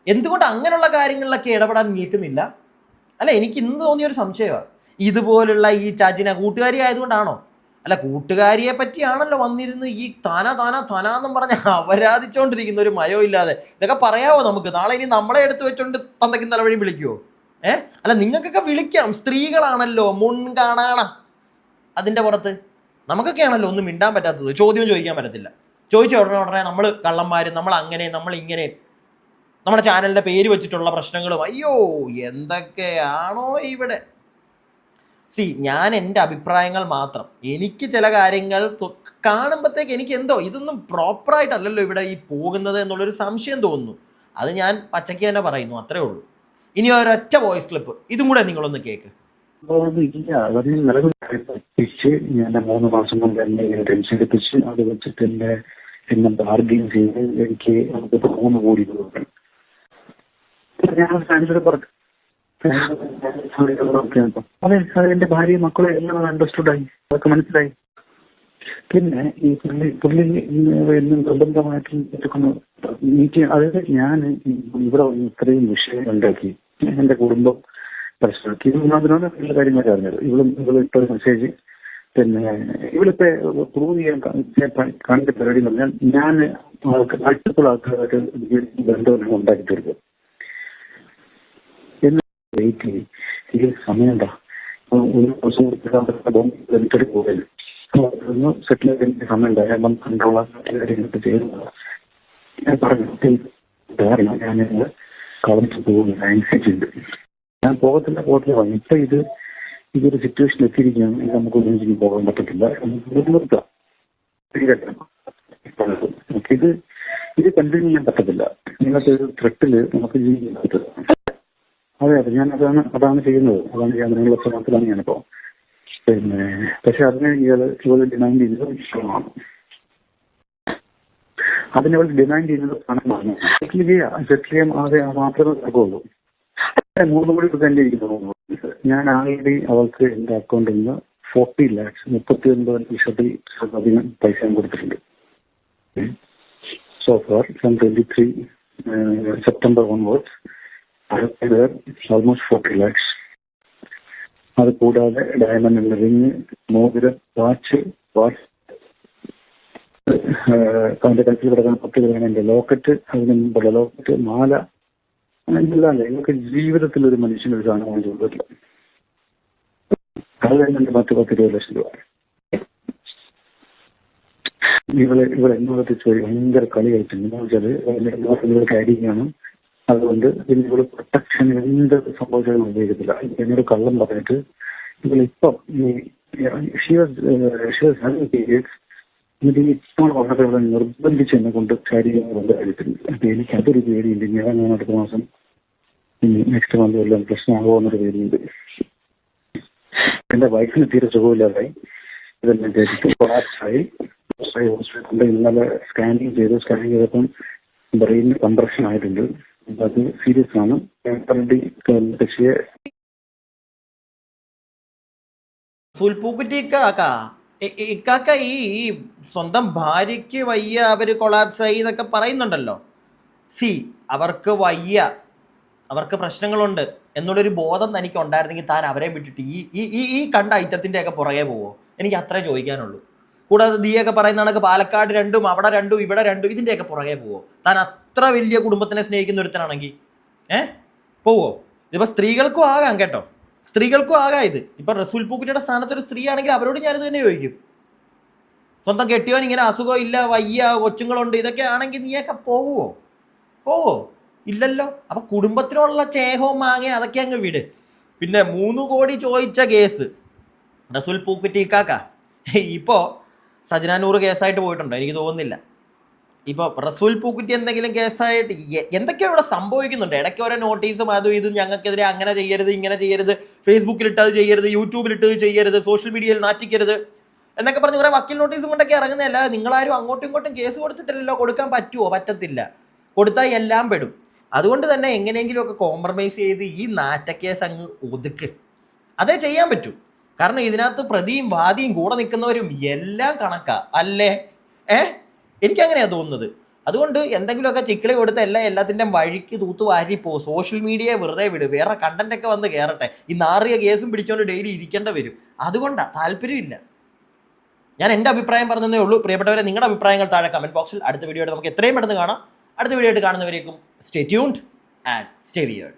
എന്തുകൊണ്ട് അങ്ങനെയുള്ള കാര്യങ്ങളിലൊക്കെ ഇടപെടാൻ നിൽക്കുന്നില്ല? അല്ല, എനിക്ക് ഇന്ന് തോന്നിയൊരു സംശയമാണ്, ഇതുപോലുള്ള ഈ ചാച്ചിന കൂട്ടുകാരി ആയതുകൊണ്ടാണോ? അല്ല, കൂട്ടുകാരിയെ പറ്റിയാണല്ലോ വന്നിരുന്ന് ഈ താനാന്നും പറഞ്ഞ് അപരാധിച്ചുകൊണ്ടിരിക്കുന്ന ഒരു മയോ ഇല്ലാതെ. ഇതൊക്കെ പറയാവോ നമുക്ക്? നാളെ ഇനി നമ്മളെ എടുത്ത് വെച്ചോണ്ട് തന്തയ്ക്കും തലവഴി വിളിക്കുവോ? അല്ല, നിങ്ങൾക്കൊക്കെ വിളിക്കാം, സ്ത്രീകളാണല്ലോ, മുൻകാണാണ. അതിൻ്റെ പുറത്ത് നമുക്കൊക്കെയാണല്ലോ ഒന്നും മിണ്ടാൻ പറ്റാത്തത്, ചോദ്യം ചോദിക്കാൻ പറ്റത്തില്ല. ചോദിച്ച ഉടനെ നമ്മൾ കള്ളന്മാർ, നമ്മൾ അങ്ങനെ, നമ്മൾ ഇങ്ങനെ, നമ്മുടെ ചാനലിൻ്റെ പേര് വെച്ചിട്ടുള്ള പ്രശ്നങ്ങളും, അയ്യോ എന്തൊക്കെയാണോ ഇവിടെ. ഞാൻ എൻ്റെ അഭിപ്രായങ്ങൾ മാത്രം, എനിക്ക് ചില കാര്യങ്ങൾ കാണുമ്പോഴത്തേക്ക് എനിക്ക് എന്തോ ഇതൊന്നും പ്രോപ്പറായിട്ടല്ലല്ലോ ഇവിടെ ഈ പോകുന്നത് എന്നുള്ളൊരു സംശയം തോന്നുന്നു. അത് ഞാൻ പച്ചയ്ക്ക് തന്നെ പറയുന്നു, അത്രേ ഉള്ളൂ. ഇനി ഒരൊറ്റ വോയിസ് ക്ലിപ്പ് ഇതും കൂടെ നിങ്ങളൊന്ന് കേൾക്ക്. ഞാൻ 3 മാസം മുമ്പ് എന്നെ ടെൻഷൻ എത്തിച്ച് അത് വെച്ചിട്ട് എന്നെ ബാർഗെയിൻ ചെയ്ത് എനിക്ക് 3 കോടി രൂപ ഞാൻ ഫാൻസിയുടെ പുറത്ത്. അതെ, എന്റെ ഭാര്യ മക്കളെ എല്ലാം അണ്ടർസ്റ്റുഡായി, അതൊക്കെ മനസ്സിലായി. പിന്നെ ഈ പുള്ളി നിർബന്ധമായിട്ടും മീറ്റിംഗ്, അതായത് ഞാൻ ഇവിടെ ഇത്രയും വിഷയം ഉണ്ടാക്കി, എന്റെ കുടുംബം പ്രശ്നമാക്കി. അതിനാണ് എല്ലാ കാര്യങ്ങളൊക്കെ അറിഞ്ഞത്. ഇവള് ഇട്ടൊരു മെസ്സേജ്, പിന്നെ ഇവളിപ്പോ പ്രൂവ് ചെയ്യാൻ കാണിച്ച പരിപാടി എന്ന് പറഞ്ഞാൽ, ഞാൻ മൾട്ടിപ്പിൾ ആൾക്കാരായിട്ട് ബന്ധം ഉണ്ടാക്കി തീർക്കും. വെയിറ്റ് ചെയ്യും, എനിക്ക് സമയമുണ്ടോ, ഒരു ദിവസം എടുത്തിട്ട് പോകല് ഒന്ന് സെറ്റിൽ ചെയ്ത് സമയമുണ്ടോ, ഞാൻ കൺട്രോളൊക്കെ ചെയ്യുന്നത്. ഞാൻ പറഞ്ഞു കാരണം ഞാൻ കളഞ്ഞിട്ട് പോകുന്നു, ആൻസൈറ്റി ഉണ്ട്, ഞാൻ പോകത്തില്ല പറഞ്ഞു. ഇപ്പൊ ഇതൊരു സിറ്റുവേഷൻ എത്തിയിരിക്കുകയാണ്, നമുക്ക് ഒന്നിനും പോകാൻ പറ്റത്തില്ല, നമുക്ക് നിർത്താം. ഇത് കണ്ടിന്യൂ ചെയ്യാൻ പറ്റത്തില്ല. ഇങ്ങനത്തെ ഒരു ത്രെട്ടില് നമുക്ക് ജീവിക്കാൻ പറ്റില്ല. അതെ ഞാൻ അതാണ് ചെയ്യുന്നത്, അതാണ് ചെയ്യാനുള്ള ശ്രമത്തിലാണ് ഞാനിപ്പോ. പിന്നെ പക്ഷെ അതിനെ ഇവള് ഡിമാൻഡ് ചെയ്യുന്നത് ഇഷ്ടമാണ്, അതിനെ അവൾ ഡിമാൻഡ് ചെയ്യുന്നത് പണമാണ്. സെറ്റിൽ ചെയ്യാൻ മാത്രമേ നടക്കുള്ളൂ. 3 കോടി രൂപ എന്റെ ഇരിക്കുന്നു. ഞാൻ ആൾറെഡി അവൾക്ക് എന്റെ അക്കൗണ്ടിൽ നിന്ന് 40 lakhs 39% പൈസ ഞാൻ കൊടുത്തിട്ടുണ്ട്. So far from 23 September onwards I have paid her almost 40 lakhs. അത് കൂടാതെ ഡയമണ്ട് റിങ്, മോതിരം, വാച്ച് അതിന്റെ കഴുത്തിൽ കിടക്കുന്ന 10 ഗ്രാമിന്റെ ലോക്കറ്റ്, അതിന് മുമ്പുള്ള ലോക്കറ്റ്, മാല, ഇതല്ലാതെ ഇവർക്ക് ജീവിതത്തിൽ ഒരു മനുഷ്യന് ഒരു സാധനം വാങ്ങിച്ചു കൊടുത്തിട്ടില്ല. അത് കഴിഞ്ഞ 10-20 ലക്ഷം രൂപ. ഇവളെ എന്നോട് ചോദി ഭയങ്കര കളി കളിച്ചിട്ടുണ്ട്. എന്ന് വെച്ചാൽ ഇവള് കാരിയാണ്, അതുകൊണ്ട് പിന്നെ ഇവള് പ്രൊട്ടക്ഷൻ എന്ത് സംഭവിച്ചാലും ഉപയോഗിക്കത്തില്ല. എന്നോട് കള്ളം പറഞ്ഞിട്ട് ഇവളിപ്പം പീരിയഡ്സ് എന്നിട്ട് ഇപ്പോൾ പറഞ്ഞപ്പോൾ ഇവിടെ നിർബന്ധിച്ച് എന്നെ കൊണ്ട് ശാരീരികം കൊണ്ട് കഴിച്ചിട്ടുണ്ട്. അപ്പൊ എനിക്ക് അതൊരു പേടിയുണ്ട്. ഞാൻ അടുത്ത മാസം നെക്സ്റ്റ് മന്ത് വല്ലതും പ്രശ്നമാകുമോ എന്നൊരു പേടിയുണ്ട്. എന്റെ വൈഫിന് തീരെ സുഖമില്ലാതായി, ഇതെല്ലാം കേട്ടിട്ട് കൊളാപ്സായി ഹോസ്പിറ്റലിൽ ഇന്നലെ സ്കാനിങ് ചെയ്തപ്പം ബ്രെയിനിന് കംപ്രഷൻ ആയിട്ടുണ്ട്. അത് സീരിയസ് ആണ്. കക്ഷിയെ ഇക്കാക്ക ഈ സ്വന്തം ഭാര്യയ്ക്ക് വയ്യ, അവര് കൊളാപ്സായി എന്നൊക്കെ പറയുന്നുണ്ടല്ലോ. അവർക്ക് വയ്യ, അവർക്ക് പ്രശ്നങ്ങളുണ്ട് എന്നുള്ളൊരു ബോധം തനിക്ക് ഉണ്ടായിരുന്നെങ്കിൽ താൻ അവരെ വിട്ടിട്ട് ഈ കണ്ട ഐറ്റത്തിന്റെ ഒക്കെ പുറകെ പോവോ? എനിക്ക് അത്രേ ചോദിക്കാനുള്ളൂ. കൂടാതെ ദിയൊക്കെ പറയുന്ന കണക്ക് പാലക്കാട് 2 അവിടെ 2 ഇവിടെ 2 ഇതിന്റെയൊക്കെ പുറകെ പോവോ? താൻ അത്ര വലിയ കുടുംബത്തിനെ സ്നേഹിക്കുന്ന ഒരുത്തനാണെങ്കിൽ പോവോ? ഇതിപ്പോ സ്ത്രീകൾക്കും ആകാം കേട്ടോ, സ്ത്രീകൾക്കും ആകാം ഇത്. ഇപ്പൊ റസൂൽ പൂക്കുറ്റിയുടെ സ്ഥാനത്ത് ഒരു സ്ത്രീ ആണെങ്കിൽ അവരോട് ഞാനിത് തന്നെ ചോദിക്കും. സ്വന്തം കെട്ടിയവൻ ഇങ്ങനെ അസുഖം ഇല്ല, വയ്യ, കൊച്ചുങ്ങളുണ്ട്, ഇതൊക്കെ ആണെങ്കിൽ നീയൊക്കെ പോവോ? ഇല്ലല്ലോ. അപ്പൊ കുടുംബത്തിനുള്ള ചേഹവും മാങ്ങ അതൊക്കെ അങ്ങ് വിട്. പിന്നെ 3 കോടി ചോദിച്ച കേസ് റസൂൽ പൂക്കുറ്റി ഇക്കാക്ക ഇപ്പോ സജനാനൂർ കേസായിട്ട് പോയിട്ടുണ്ടോ? എനിക്ക് തോന്നുന്നില്ല. ഇപ്പൊ റസൂൽ പൂക്കുറ്റി എന്തെങ്കിലും കേസായിട്ട് എന്തൊക്കെയോ ഇവിടെ സംഭവിക്കുന്നുണ്ട്. ഇടയ്ക്ക് ഓരോ നോട്ടീസും അതും ഇതും, ഞങ്ങൾക്കെതിരെ അങ്ങനെ ചെയ്യരുത്, ഇങ്ങനെ ചെയ്യരുത്, ഫേസ്ബുക്കിലിട്ട് അത് ചെയ്യരുത്, യൂട്യൂബിലിട്ട് ചെയ്യരുത്, സോഷ്യൽ മീഡിയയിൽ നാറ്റിക്കരുത് എന്നൊക്കെ പറഞ്ഞ് കുറെ വക്കീൽ നോട്ടീസും കൊണ്ടൊക്കെ ഇറങ്ങുന്നതല്ല. നിങ്ങളാരും അങ്ങോട്ടും ഇങ്ങോട്ടും കേസ് കൊടുത്തിട്ടില്ലല്ലോ. കൊടുക്കാൻ പറ്റുമോ? പറ്റത്തില്ല. കൊടുത്താൽ എല്ലാം പെടും. അതുകൊണ്ട് തന്നെ എങ്ങനെയെങ്കിലുമൊക്കെ കോംപ്രമൈസ് ചെയ്ത് ഈ നാറ്റക്കേസ് അങ്ങ് ഒതുക്ക്. അതേ ചെയ്യാൻ പറ്റൂ. കാരണം ഇതിനകത്ത് പ്രതിയും വാദിയും കൂടെ നിൽക്കുന്നവരും എല്ലാം കണക്കാ അല്ലേ? എനിക്കങ്ങനെയാ തോന്നുന്നത്. അതുകൊണ്ട് എന്തെങ്കിലുമൊക്കെ ചിക്കിളി കൊടുത്ത എല്ലാത്തിൻ്റെ വഴിക്ക് തൂത്ത് വാരിപ്പോ. സോഷ്യൽ മീഡിയയെ വെറുതെ വിട്, വേറെ കണ്ടന്റ് ഒക്കെ വന്ന് കയറട്ടെ. ഈ നാറിയ കേസും പിടിച്ചോണ്ട് ഡെയിലി ഇരിക്കേണ്ട വരും. അതുകൊണ്ടാ താല്പര്യമില്ല. ഞാൻ എൻ്റെ അഭിപ്രായം പറഞ്ഞതേ ഉള്ളൂ. പ്രിയപ്പെട്ടവരെ, നിങ്ങളുടെ അഭിപ്രായങ്ങൾ താഴെ കമന്റ് ബോക്സിൽ. അടുത്ത വീഡിയോ ആയിട്ട് നമുക്ക് എത്രയും പെട്ടെന്ന് കാണാം. അടുത്ത വീഡിയോ ആയിട്ട് കാണുന്നവരേക്കും stay tuned and stay weird.